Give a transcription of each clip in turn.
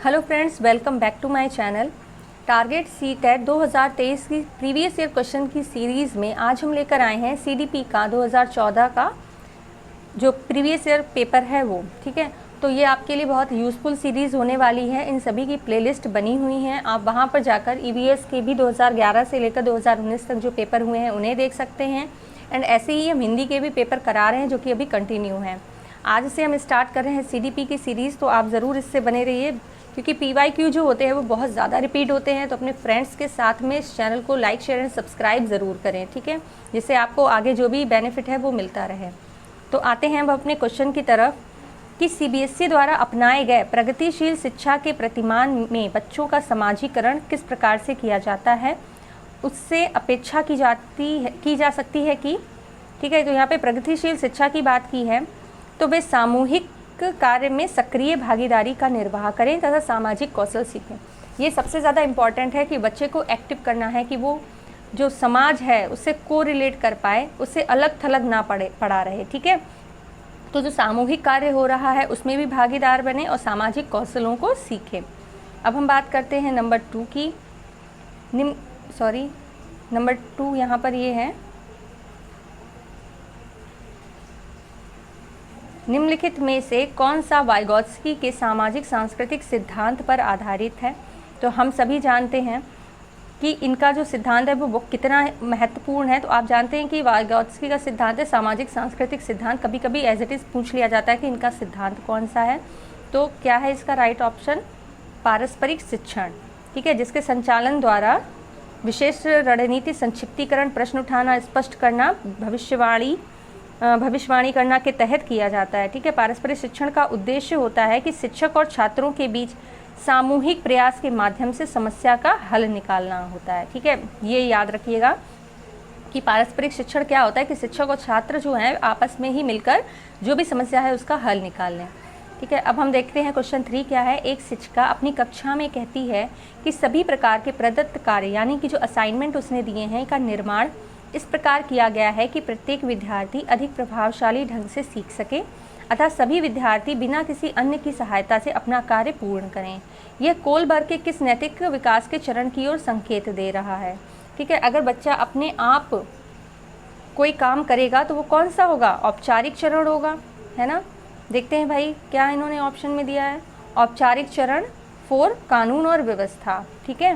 Hello friends, welcome back to my channel. Target CTET 2023 की previous year question की series में आज हम लेकर आए हैं सीडीपी का 2014 का जो प्रीवियस ईयर पेपर है वो, ठीक है। तो ये आपके लिए बहुत यूज़फुल सीरीज़ होने वाली है। इन सभी की प्लेलिस्ट बनी हुई हैं, आप वहाँ पर जाकर ईवीएस के भी 2011 से लेकर 2019 तक जो पेपर हुए हैं उन्हें देख सकते हैं। एंड ऐसे ही हम हिंदी के भी पेपर करा रहे हैं जो कि अभी कंटिन्यू हैं। आज से हम स्टार्ट कर रहे हैं सीडीपी की सीरीज़, तो आप ज़रूर इससे बने रहिए क्योंकि पीवाईक्यू जो होते हैं वो बहुत ज़्यादा रिपीट होते हैं। तो अपने फ्रेंड्स के साथ में इस चैनल को लाइक, शेयर एंड सब्सक्राइब ज़रूर करें, ठीक है, जिससे आपको आगे जो भी बेनिफिट है वो मिलता रहे। तो आते हैं अब अपने क्वेश्चन की तरफ कि सीबीएसई द्वारा अपनाए गए प्रगतिशील शिक्षा के प्रतिमान में बच्चों का समाजीकरण किस प्रकार से किया जाता है, उससे अपेक्षा की जा सकती है कि, ठीक है। तो यहाँ पे प्रगतिशील शिक्षा की बात की है तो वे सामूहिक कार्य में सक्रिय भागीदारी का निर्वाह करें तथा सामाजिक कौशल सीखें। ये सबसे ज़्यादा इम्पॉर्टेंट है कि बच्चे को एक्टिव करना है कि वो जो समाज है उससे को रिलेट कर पाए, उससे अलग थलग ना पड़ा रहे, ठीक है। तो जो सामूहिक कार्य हो रहा है उसमें भी भागीदार बने और सामाजिक कौशलों को सीखें। अब हम बात करते हैं नंबर 2 की। नंबर 2 यहाँ पर ये है, निम्नलिखित में से कौन सा वाइगोत्स्की के सामाजिक सांस्कृतिक सिद्धांत पर आधारित है। तो हम सभी जानते हैं कि इनका जो सिद्धांत है वो कितना महत्वपूर्ण है। तो आप जानते हैं कि वाइगोत्स्की का सिद्धांत है सामाजिक सांस्कृतिक सिद्धांत। कभी कभी एज इट इज़ पूछ लिया जाता है कि इनका सिद्धांत कौन सा है। तो क्या है इसका राइट ऑप्शन? पारस्परिक शिक्षण, ठीक है, जिसके संचालन द्वारा विशेष रणनीति, संक्षिप्तीकरण, प्रश्न उठाना, स्पष्ट करना, भविष्यवाणी करना के तहत किया जाता है, ठीक है। पारस्परिक शिक्षण का उद्देश्य होता है कि शिक्षक और छात्रों के बीच सामूहिक प्रयास के माध्यम से समस्या का हल निकालना होता है, ठीक है। ये याद रखिएगा कि पारस्परिक शिक्षण क्या होता है कि शिक्षक और छात्र जो हैं आपस में ही मिलकर जो भी समस्या है उसका हल निकाल लें, ठीक है। अब हम देखते हैं क्वेश्चन 3 क्या है। एक शिक्षिका अपनी कक्षा में कहती है कि सभी प्रकार के प्रदत्त कार्य यानी कि जो असाइनमेंट उसने दिए हैं का निर्माण इस प्रकार किया गया है कि प्रत्येक विद्यार्थी अधिक प्रभावशाली ढंग से सीख सके, अतः सभी विद्यार्थी बिना किसी अन्य की सहायता से अपना कार्य पूर्ण करें। यह कोलबर्ग के किस नैतिक विकास के चरण की ओर संकेत दे रहा है, ठीक है। अगर बच्चा अपने आप कोई काम करेगा तो वो कौन सा होगा? औपचारिक चरण होगा, है ना। देखते हैं भाई क्या इन्होंने ऑप्शन में दिया है। औपचारिक चरण 4 कानून और व्यवस्था, ठीक है,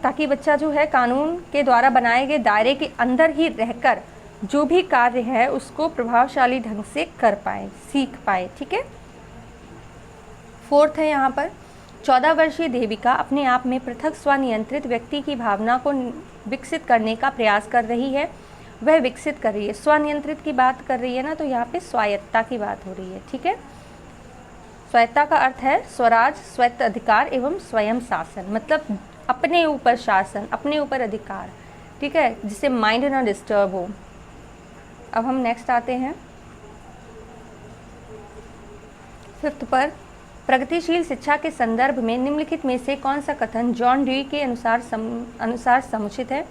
ताकि बच्चा जो है कानून के द्वारा बनाए गए दायरे के अंदर ही रहकर जो भी कार्य है उसको प्रभावशाली ढंग से कर पाए, सीख पाए, ठीक है। 4th है यहाँ पर, 14 वर्षीय देविका अपने आप में पृथक स्वनियंत्रित व्यक्ति की भावना को विकसित करने का प्रयास कर रही है। वह विकसित कर रही है, स्वनियंत्रित की बात कर रही है ना, तो यहाँ पे स्वायत्तता की बात हो रही है, ठीक है। स्वायत्तता का अर्थ है स्वराज, स्वायत्त अधिकार एवं स्वयं शासन, मतलब अपने ऊपर शासन, अपने ऊपर अधिकार, ठीक है, जिससे माइंड ना डिस्टर्ब हो। अब हम नेक्स्ट आते हैं 5th पर, प्रगतिशील शिक्षा के संदर्भ में निम्नलिखित में से कौन सा कथन जॉन डी के अनुसार समुचित है।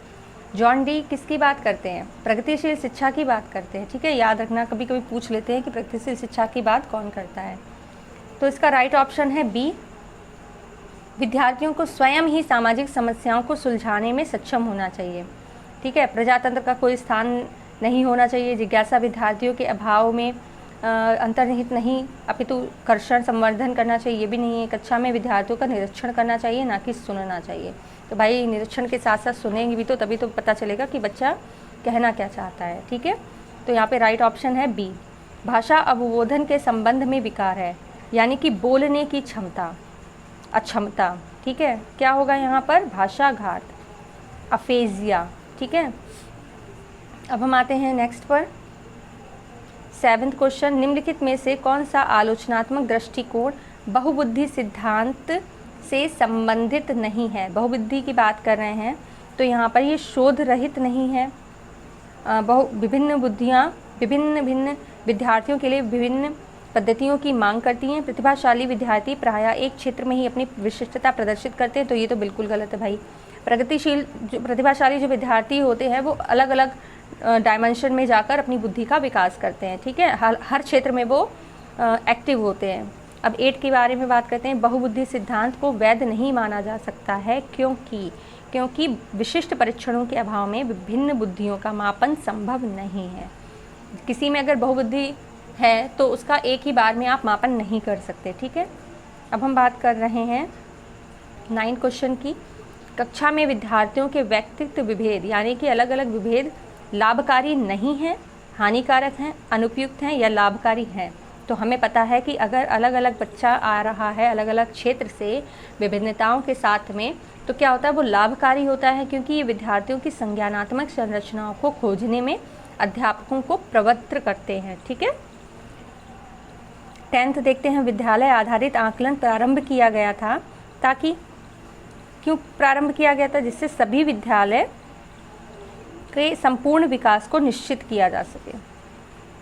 जॉन डी किसकी बात करते हैं? प्रगतिशील शिक्षा की बात करते हैं, ठीक है। याद रखना, कभी कभी पूछ लेते हैं कि प्रगतिशील शिक्षा की बात कौन करता है। तो इसका राइट ऑप्शन है बी, विद्यार्थियों को स्वयं ही सामाजिक समस्याओं को सुलझाने में सक्षम होना चाहिए, ठीक है। प्रजातंत्र का कोई स्थान नहीं होना चाहिए, जिज्ञासा विद्यार्थियों के अभाव में अंतर्निहित नहीं, अपितु कर्षण संवर्धन करना चाहिए, ये भी नहीं है। कक्षा में विद्यार्थियों का निरीक्षण करना चाहिए, ना कि सुनना चाहिए। तो भाई निरीक्षण के साथ साथ सुनेंगे भी तो तभी तो पता चलेगा कि बच्चा कहना क्या चाहता है, ठीक है। तो यहाँ पे राइट ऑप्शन है बी, भाषा अवबोधन के संबंध में विकार है, यानी कि बोलने की अक्षमता, ठीक है। क्या होगा यहाँ पर? भाषाघात, अफेजिया, ठीक है। अब हम आते हैं नेक्स्ट पर 7th क्वेश्चन, निम्नलिखित में से कौन सा आलोचनात्मक दृष्टिकोण बहुबुद्धि सिद्धांत से संबंधित नहीं है। बहुबुद्धि की बात कर रहे हैं तो यहाँ पर ये शोध रहित नहीं है। विभिन्न बुद्धियाँ विभिन्न विद्यार्थियों के लिए विभिन्न पद्धतियों की मांग करती हैं। प्रतिभाशाली विद्यार्थी प्रायः एक क्षेत्र में ही अपनी विशिष्टता प्रदर्शित करते हैं, तो ये तो बिल्कुल गलत है भाई। प्रतिभाशाली जो विद्यार्थी होते हैं वो अलग अलग डायमेंशन में जाकर अपनी बुद्धि का विकास करते हैं, ठीक है। हर क्षेत्र में वो एक्टिव होते हैं। अब 8 के बारे में बात करते हैं। बहुबुद्धि सिद्धांत को वैध नहीं माना जा सकता है क्योंकि विशिष्ट परीक्षणों के अभाव में विभिन्न बुद्धियों का मापन संभव नहीं है। किसी में अगर बहुबुद्धि है तो उसका एक ही बार में आप मापन नहीं कर सकते, ठीक है। अब हम बात कर रहे हैं 9 क्वेश्चन की। कक्षा में विद्यार्थियों के व्यक्तित्व विभेद यानी कि अलग अलग विभेद लाभकारी नहीं है, हानिकारक हैं, अनुपयुक्त हैं या लाभकारी हैं। तो हमें पता है कि अगर अलग अलग बच्चा आ रहा है अलग अलग क्षेत्र से विभिन्नताओं के साथ में, तो क्या होता है, वो लाभकारी होता है, क्योंकि ये विद्यार्थियों की संज्ञानात्मक संरचनाओं को खोजने में अध्यापकों को प्रवृत्त करते हैं, ठीक है। 10th देखते हैं। विद्यालय आधारित आकलन प्रारंभ किया गया था ताकि, क्यों प्रारंभ किया गया था, जिससे सभी विद्यालय के संपूर्ण विकास को निश्चित किया जा सके,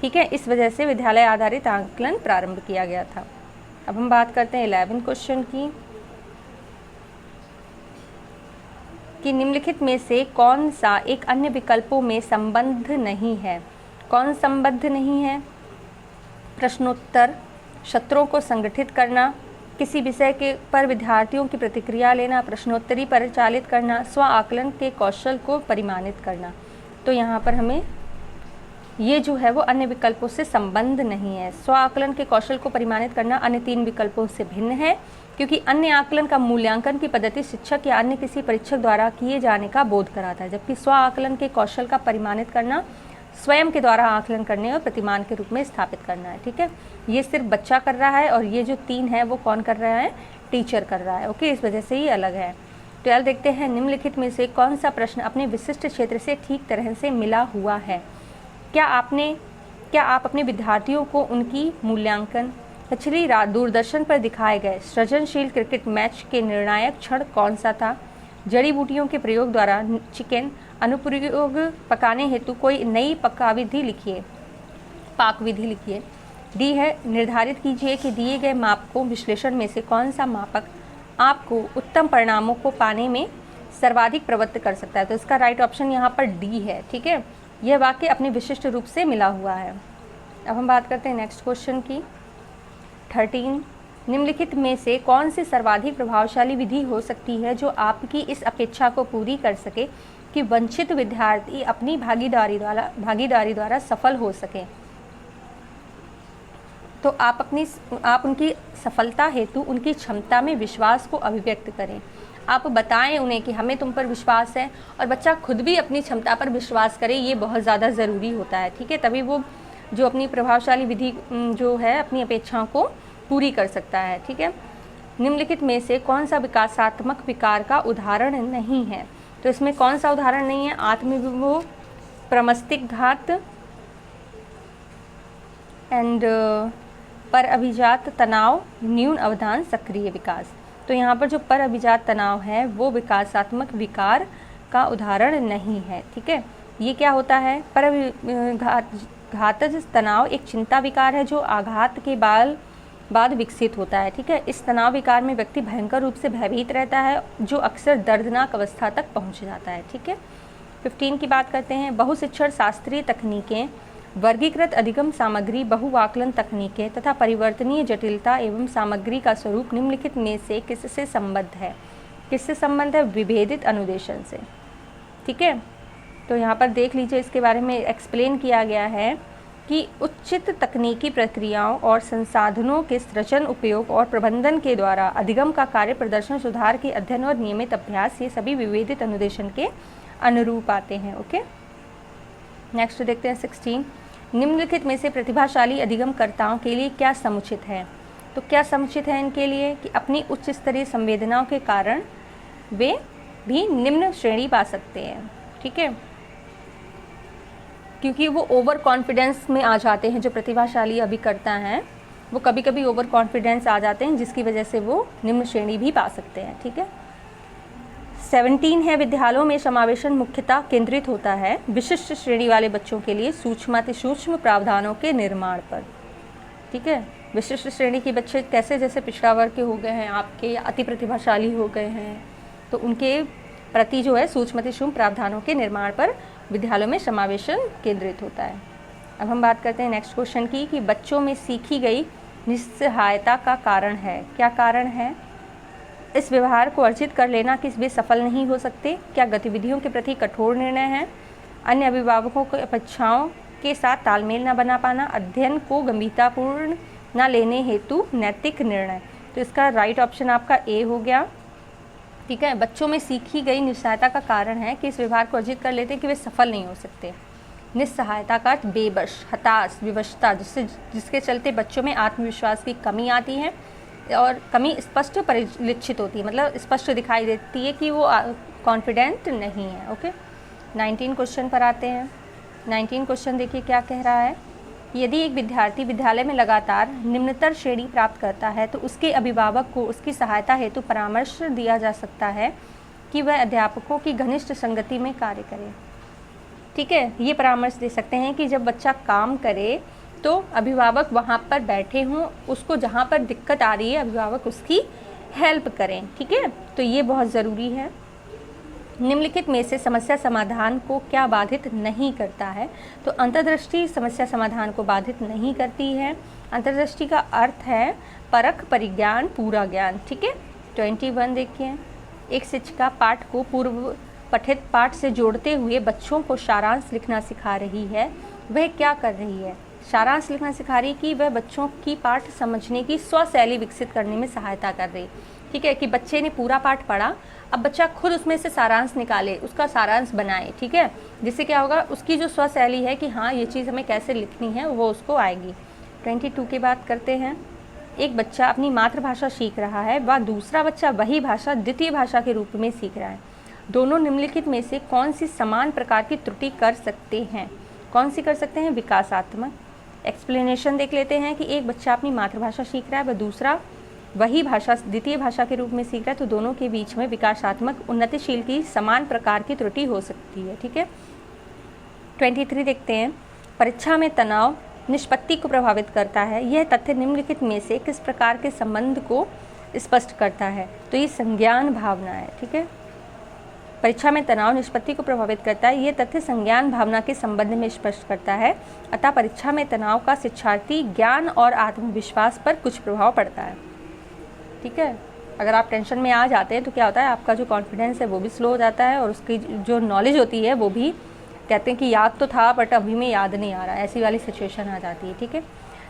ठीक है। इस वजह से विद्यालय आधारित आकलन प्रारंभ किया गया था। अब हम बात करते हैं 11 क्वेश्चन की कि निम्नलिखित में से कौन सा एक अन्य विकल्पों में संबद्ध नहीं है। कौन संबद्ध नहीं है? प्रश्नोत्तर, सत्रों को संगठित करना, किसी विषय के पर विद्यार्थियों की प्रतिक्रिया लेना, प्रश्नोत्तरी परिचालित करना, स्व आकलन के कौशल को परिमाणित करना। तो यहाँ पर हमें ये जो है वो अन्य विकल्पों से संबंध नहीं है। स्व आकलन के कौशल को परिमाणित करना अन्य 3 विकल्पों से भिन्न है, क्योंकि अन्य आकलन का मूल्यांकन की पद्धति शिक्षक या अन्य किसी परीक्षक द्वारा किए जाने का बोध कराता है, जबकि स्व आकलन के कौशल का परिमाणित करना स्वयं के द्वारा आकलन करने और प्रतिमान के रूप में स्थापित करना है, ठीक है। ये सिर्फ बच्चा कर रहा है और ये जो 3 है वो कौन कर रहा है? टीचर कर रहा है, ओके। इस वजह से ये अलग है। 12 देखते हैं। निम्नलिखित में से कौन सा प्रश्न अपने विशिष्ट क्षेत्र से ठीक तरह से मिला हुआ है? क्या आप अपने विद्यार्थियों को उनकी मूल्यांकन पिछली रात दूरदर्शन पर दिखाए गए सृजनशील क्रिकेट मैच के निर्णायक क्षण कौन सा था? जड़ी बूटियों के प्रयोग द्वारा चिकन अनुप्रयोग पकाने हेतु कोई नई पाक विधि लिखिए। डी है, निर्धारित कीजिए कि दिए गए माप को विश्लेषण में से कौन सा मापक आपको उत्तम परिणामों को पाने में सर्वाधिक प्रवृत्त कर सकता है। तो इसका राइट ऑप्शन यहाँ पर डी है, ठीक है। यह वाक्य अपने विशिष्ट रूप से मिला हुआ है। अब हम बात करते हैं नेक्स्ट क्वेश्चन की। 13, निम्नलिखित में से कौन सी सर्वाधिक प्रभावशाली विधि हो सकती है जो आपकी इस अपेक्षा को पूरी कर सके कि वंचित विद्यार्थी अपनी भागीदारी द्वारा सफल हो सके? तो आप उनकी सफलता हेतु उनकी क्षमता में विश्वास को अभिव्यक्त करें। आप बताएं उन्हें कि हमें तुम पर विश्वास है, और बच्चा खुद भी अपनी क्षमता पर विश्वास करे, ये बहुत ज़्यादा ज़रूरी होता है, ठीक है। तभी वो जो अपनी प्रभावशाली विधि जो है अपनी अपेक्षाओं को पूरी कर सकता है, ठीक है। निम्नलिखित में से कौन सा विकासात्मक विकार का उदाहरण नहीं है? तो इसमें कौन सा उदाहरण नहीं है? आत्मविभोग, प्रमस्तिक घात एंड पर अभिजात तनाव, न्यून अवधान, सक्रिय विकास। तो यहाँ पर जो पर अभिजात तनाव है वो विकासात्मक विकार का उदाहरण नहीं है, ठीक है। ये क्या होता है? घातज तनाव एक चिंता विकार है जो आघात के बाद विकसित होता है, ठीक है। इस तनाव विकार में व्यक्ति भयंकर रूप से भयभीत रहता है, जो अक्सर दर्दनाक अवस्था तक पहुंच जाता है, ठीक है। 15 की बात करते हैं। बहुशिक्षण शास्त्रीय तकनीकें, वर्गीकृत अधिगम सामग्री, बहुवाकलन तकनीकें तथा परिवर्तनीय जटिलता एवं सामग्री का स्वरूप निम्नलिखित में से किससे संबद्ध है? किससे संबंध है? विभेदित अनुदेशन से, ठीक है। तो यहाँ पर देख लीजिए, इसके बारे में एक्सप्लेन किया गया है कि उचित तकनीकी प्रक्रियाओं और संसाधनों के सृजन, उपयोग और प्रबंधन के द्वारा अधिगम का कार्य प्रदर्शन सुधार के अध्ययन और नियमित अभ्यास, ये सभी विभेदित अनुदेशन के अनुरूप आते हैं, ओके। नेक्स्ट देखते हैं 16। निम्नलिखित में से प्रतिभाशाली अधिगमकर्ताओं के लिए क्या समुचित है? तो क्या समुचित है इनके लिए कि अपनी उच्च स्तरीय संवेदनाओं के कारण वे भी निम्न श्रेणी पा सकते हैं, ठीक है, क्योंकि वो ओवर कॉन्फिडेंस में आ जाते हैं। जो प्रतिभाशाली अभिकर्ता हैं वो कभी कभी ओवर कॉन्फिडेंस आ जाते हैं, जिसकी वजह से वो निम्न श्रेणी भी पा सकते हैं, ठीक है। 17 है, विद्यालयों में समावेशन मुख्यतः केंद्रित होता है विशिष्ट श्रेणी वाले बच्चों के लिए सूक्ष्म प्रावधानों के निर्माण पर, ठीक है। विशिष्ट श्रेणी के बच्चे कैसे, जैसे पिछड़ा वर्ग के हो गए हैं आपके, अति प्रतिभाशाली हो गए हैं, तो उनके प्रति जो है सूक्ष्म प्रावधानों के निर्माण पर विद्यालयों में समावेशन केंद्रित होता है। अब हम बात करते हैं नेक्स्ट क्वेश्चन की कि बच्चों में सीखी गई निस्सहायता का कारण है। क्या कारण है? इस व्यवहार को अर्जित कर लेना कि वे सफल नहीं हो सकते। क्या गतिविधियों के प्रति कठोर निर्णय है? अन्य अभिभावकों की अपेक्षाओं के साथ तालमेल न बना पाना। अध्ययन को गंभीरतापूर्ण न लेने हेतु नैतिक निर्णय। तो इसका राइट ऑप्शन आपका ए हो गया। ठीक है, बच्चों में सीखी गई निस्सहायता का कारण है कि इस व्यवहार को अर्जित कर लेते हैं कि वे सफल नहीं हो सकते। निस्सहायता का अर्थ बेबस, हताश, विवशता, जिसके चलते बच्चों में आत्मविश्वास की कमी आती है और कमी स्पष्ट परिलक्षित होती है, मतलब स्पष्ट दिखाई देती है कि वो कॉन्फिडेंट नहीं है। ओके, 19 क्वेश्चन पर आते हैं। 19 क्वेश्चन देखिए क्या कह रहा है। यदि एक विद्यार्थी विद्यालय में लगातार निम्नतर श्रेणी प्राप्त करता है तो उसके अभिभावक को उसकी सहायता हेतु परामर्श दिया जा सकता है कि वह अध्यापकों की घनिष्ठ संगति में कार्य करे। ठीक है, ये परामर्श दे सकते हैं कि जब बच्चा काम करे तो अभिभावक वहाँ पर बैठे हों, उसको जहाँ पर दिक्कत आ रही है अभिभावक उसकी हेल्प करें। ठीक है, तो ये बहुत ज़रूरी है। निम्नलिखित में से समस्या समाधान को क्या बाधित नहीं करता है? तो अंतर्दृष्टि समस्या समाधान को बाधित नहीं करती है। अंतर्दृष्टि का अर्थ है परख, परिज्ञान, पूरा ज्ञान। ठीक है, 21 देखिए। एक शिक्षिका पाठ को पूर्व पठित पाठ से जोड़ते हुए बच्चों को सारांश लिखना सिखा रही है। वह क्या कर रही है? सारांश लिखना सिखा रही कि वह बच्चों की पाठ समझने की स्वशैली विकसित करने में सहायता कर रही। ठीक है, कि बच्चे ने पूरा पाठ पढ़ा, अब बच्चा खुद उसमें से सारांश निकाले, उसका सारांश बनाए। ठीक है, जिससे क्या होगा, उसकी जो स्वशैली है कि हाँ ये चीज़ हमें कैसे लिखनी है वो उसको आएगी। 22 की बात करते हैं। एक बच्चा अपनी मातृभाषा सीख रहा है व दूसरा बच्चा वही भाषा द्वितीय भाषा के रूप में सीख रहा है। दोनों निम्नलिखित में से कौन सी समान प्रकार की त्रुटि कर सकते हैं? कौन सी कर सकते हैं? विकासात्मक। एक्सप्लेनेशन देख लेते हैं कि एक बच्चा अपनी मातृभाषा सीख रहा है व दूसरा वही भाषा द्वितीय भाषा के रूप में सीख रहा है, तो दोनों के बीच में विकासात्मक उन्नतिशील की समान प्रकार की त्रुटि हो सकती है। ठीक है, 23 देखते हैं। परीक्षा में तनाव निष्पत्ति को प्रभावित करता है। यह तथ्य निम्नलिखित में से किस प्रकार के संबंध को स्पष्ट करता है? तो ये संज्ञान भावना है। ठीक है, परीक्षा में तनाव निष्पत्ति को प्रभावित करता है। ये तथ्य संज्ञान भावना के संबंध में स्पष्ट करता है। अतः परीक्षा में तनाव का शिक्षार्थी ज्ञान और आत्मविश्वास पर कुछ प्रभाव पड़ता है। ठीक है, अगर आप टेंशन में आ जाते हैं तो क्या होता है, आपका जो कॉन्फिडेंस है वो भी स्लो हो जाता है और उसकी जो नॉलेज होती है वो भी, कहते हैं कि याद तो था बट अभी में याद नहीं आ रहा, ऐसी वाली सिचुएशन आ जाती है। ठीक है,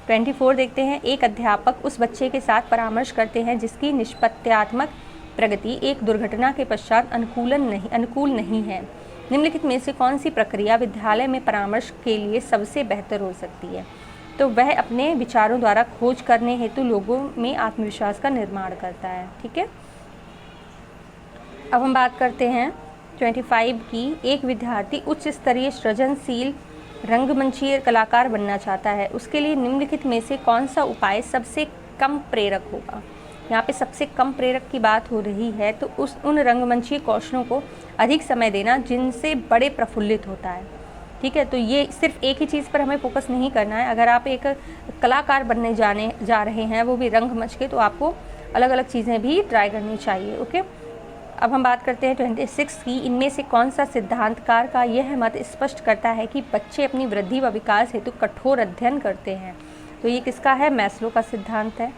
24 देखते हैं। एक अध्यापक उस बच्चे के साथ परामर्श करते हैं जिसकी निष्पत्त्यात्मक प्रगति एक दुर्घटना के पश्चात अनुकूल नहीं है। निम्नलिखित में से कौन सी प्रक्रिया विद्यालय में परामर्श के लिए सबसे बेहतर हो सकती है? तो वह अपने विचारों द्वारा खोज करने हेतु लोगों में आत्मविश्वास का निर्माण करता है। ठीक है, अब हम बात करते हैं 25 की। एक विद्यार्थी उच्च स्तरीय सृजनशील रंगमंचीय कलाकार बनना चाहता है। उसके लिए निम्नलिखित में से कौन सा उपाय सबसे कम प्रेरक होगा? यहाँ पे सबसे कम प्रेरक की बात हो रही है, तो उन रंगमंचीय कौशलों को अधिक समय देना जिनसे बड़े प्रफुल्लित होता है। ठीक है, तो ये सिर्फ एक ही चीज़ पर हमें फोकस नहीं करना है। अगर आप एक कलाकार बनने जा रहे हैं, वो भी रंगमंच के, तो आपको अलग अलग चीज़ें भी ट्राई करनी चाहिए। ओके, अब हम बात करते हैं 26 की। इनमें से कौन सा सिद्धांतकार का यह मत स्पष्ट करता है कि बच्चे अपनी वृद्धि व विकास हेतु कठोर अध्ययन करते हैं? तो ये किसका है? मैस्लो का सिद्धांत है।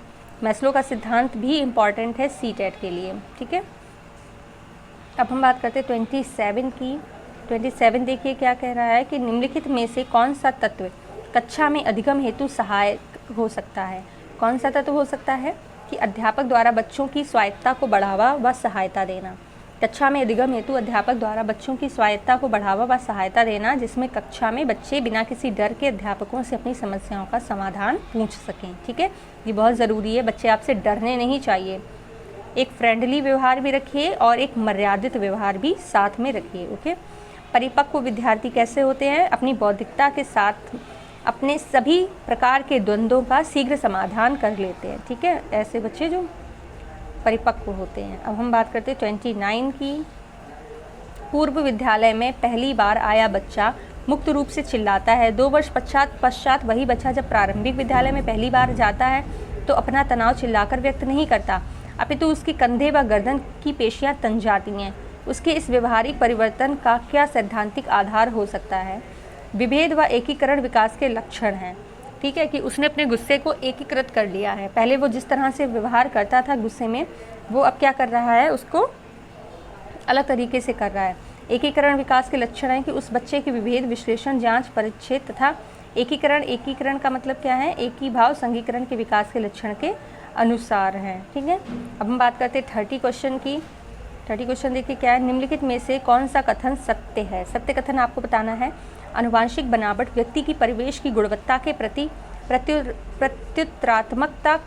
मैस्लो का सिद्धांत भी इम्पॉर्टेंट है सीटेट के लिए। ठीक है, अब हम बात करते हैं 27 की। 27 देखिए क्या कह रहा है कि निम्नलिखित में से कौन सा तत्व कक्षा में अधिगम हेतु सहायक हो सकता है? कौन सा तत्व हो सकता है? कि अध्यापक द्वारा बच्चों की स्वायत्तता को बढ़ावा व सहायता देना। कक्षा में अधिगम हेतु अध्यापक द्वारा बच्चों की स्वायत्तता को बढ़ावा व सहायता देना, जिसमें कक्षा में बच्चे बिना किसी डर के अध्यापकों से अपनी समस्याओं का समाधान पूछ सकें। ठीक है, ये बहुत ज़रूरी है। बच्चे आपसे डरने नहीं चाहिए। एक फ्रेंडली व्यवहार भी रखिए और एक मर्यादित व्यवहार भी साथ में रखिए। ओके, परिपक्व विद्यार्थी कैसे होते हैं? अपनी बौद्धिकता के साथ अपने सभी प्रकार के द्वंद्वों का शीघ्र समाधान कर लेते हैं। ठीक है, ऐसे बच्चे जो परिपक्व होते हैं। अब हम बात करते हैं 29 की। पूर्व विद्यालय में पहली बार आया बच्चा मुक्त रूप से चिल्लाता है। 2 वर्ष पश्चात वही बच्चा जब प्रारंभिक विद्यालय में पहली बार जाता है तो अपना तनाव चिल्लाकर व्यक्त नहीं करता, अपितु उसकी कंधे व गर्दन की पेशियां तन जाती हैं। उसके इस व्यवहारिक परिवर्तन का क्या सैद्धांतिक आधार हो सकता है? विभेद व एकीकरण विकास के लक्षण हैं। ठीक है, कि उसने अपने गुस्से को एकीकृत कर लिया है। पहले वो जिस तरह से व्यवहार करता था गुस्से में, वो अब क्या कर रहा है, उसको अलग तरीके से कर रहा है। एकीकरण विकास के लक्षण हैं कि उस बच्चे की विभेद, विश्लेषण, जांच, परिच्छेद तथा एकीकरण। एकीकरण का मतलब क्या है, एक ही भाव संगीकरण के विकास के लक्षण के अनुसार है। ठीक है, अब हम बात करते हैं 30 क्वेश्चन की। 30 क्वेश्चन देखिए क्या है, निम्नलिखित में से कौन सा कथन सत्य है। सत्य कथन आपको बताना है, आनुवांशिक बनावट व्यक्ति की परिवेश की गुणवत्ता के प्रति प्रत्युत्तरात्मकता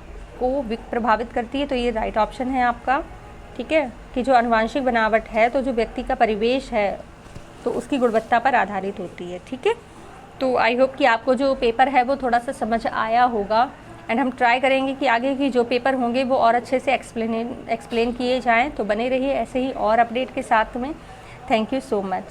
को प्रभावित करती है, तो ये राइट ऑप्शन है आपका। ठीक है, कि जो आनुवांशिक बनावट है तो जो व्यक्ति का परिवेश है तो उसकी गुणवत्ता पर आधारित होती है। ठीक है, तो आई होप कि आपको जो पेपर है वो थोड़ा सा समझ आया होगा, एंड हम ट्राई करेंगे कि आगे की जो पेपर होंगे वो और अच्छे से एक्सप्लेन किए जाएँ। तो बने रहिए ऐसे ही और अपडेट के साथ में। Thank you so much.